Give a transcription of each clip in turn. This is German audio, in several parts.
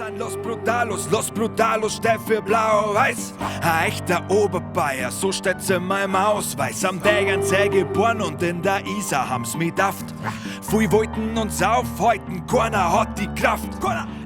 sind Los Brutalos steht für blau-weiß. Ein echter Oberbayer, so steht's in meinem Ausweis. Am Tegernsee geboren und in der Isar haben's mich daft. Viele wollten uns aufhalten, keiner hat die Kraft.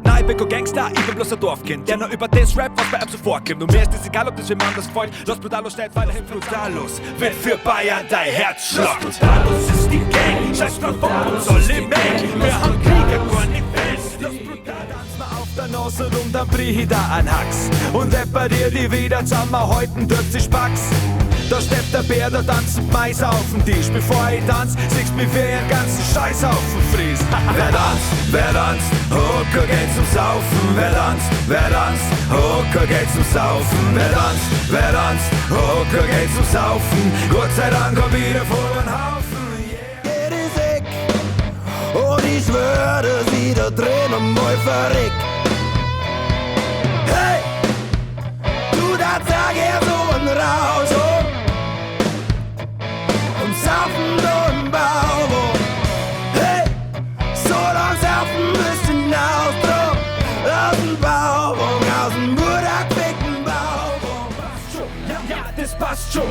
Nein, ich bin kein Gangster, ich bin bloß ein Dorfkind, der noch über das Rap, was bei ihm so vorkommt. Und mir ist es egal, ob das jemand anders gefällt. Los Brutalos steht weiterhin Brutalos, wird für Bayern dein Herz schlagt. Los Brutalos ist die Gang, scheiß drauf, ob uns alle mengen. Wir haben Krieger, keine Fans. Los Brutalos tanzt mal auf der Nase rum, dann brich ich da an Hax. Und reparier die wieder zusammen, heute tut sich Spacks. Da steht der Bär, da tanzt Mais auf den Tisch. Bevor ich tanz, siehst mich wie einen ganzen Scheiß auf den Fries. Wer tanzt, Hocker geht zum Saufen. Wer tanzt, Hocker geht zum Saufen. Wer tanzt, Hocker geht zum Saufen. Gott sei Dank komm wieder vor den Haufen. Geht ist weg, und ich schwör, dass ich da drinnen mal verreck. Hey, du, da sag ich so und raus. Saufen da im Bauwagen. Hey, so lang saufen bis hinaus drauf. Aus dem Bauwagen, aus dem muttergefickten Bauwagen. Ja, das passt schon.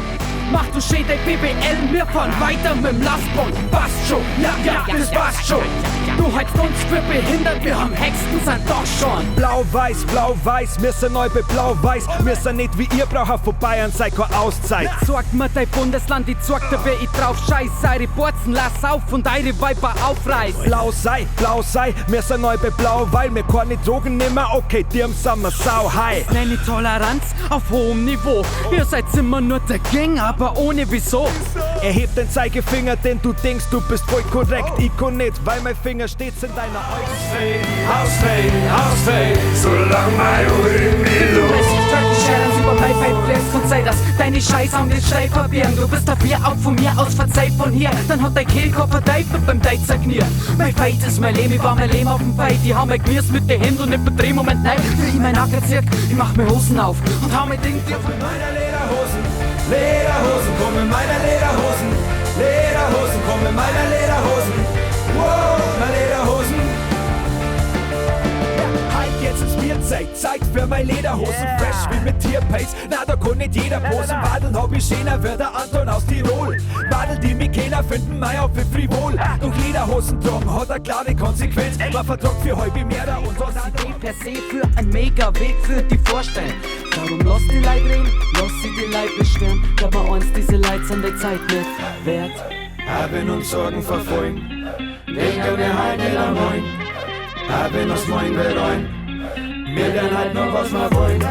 Mach du schön dein BBL, wir fahren weiter mit dem Lastband. Passt schon, ja, das passt schon. Du hältst uns für behindert, wir haben Hexen, sind doch schon. Blau-Weiß, wir sind neu bei Blau-Weiß. Wir sind nicht wie ihr Braucher von Bayern, sei keine Auszeit. Sagt mir dein Bundesland, ich zeig dir, wer ich drauf scheiß. Eure Borzen lass auf und eure Weiber aufreiß. Blau sei, wir sind neu bei Blau, weil wir keine Drogen nehmen, okay, dir sind wir sau high. Das nenn ich Toleranz auf hohem Niveau. Ihr seid immer nur der Gang, aber ohne Wieso. Erheb den Zeigefinger, denn du denkst, du bist voll korrekt. Ich kann nicht, weil mein Finger steht in deiner Ausfällt, solang mein Urin mir los. Über mein Playplist und sei das deine Scheiß an den Schreibpapieren. Du bist dafür auch von mir aus verzeiht von hier. Dann hat dein Kehlkopf ein Teufel beim Deid zerkniert. Mein Feit ist mein Leben, ich war mein Leben auf dem Feit. Die haben mein Gemüse mit den Händen und nicht bei Drehmoment. Nein, für ich mein Acker zirk, ich mach mir Hosen auf und hau mir Ding dir von meiner Lederhosen, komm in meiner Lederhosen, komm in meiner Lederhosen. Wow, meine Lederhosen. Halt jetzt ins Bierzeit, Zeit für meine Lederhosen. Fresh wie mit Tierpace, na da kann nicht jeder posen. Wadeln hab ich schöner, wird der Anton aus Tirol. Wadel, die mich kennen, finden mein Outfit frivol. Durch Lederhosen tragen hat eine klare Konsequenz. Man vertragt für halbe Meter und was Idee per se für ein Mega-Weg für die Vorstellen. Darum lass die Leid reden, lass sie die Leid beschweren. Glaub mal eins, diese Leid sind der Zeit nicht wert. Haben uns Sorgen verfolgen, denken wir halt nicht am Morgen. Haben uns morgen bereuen, wir werden halt noch was wir wollen.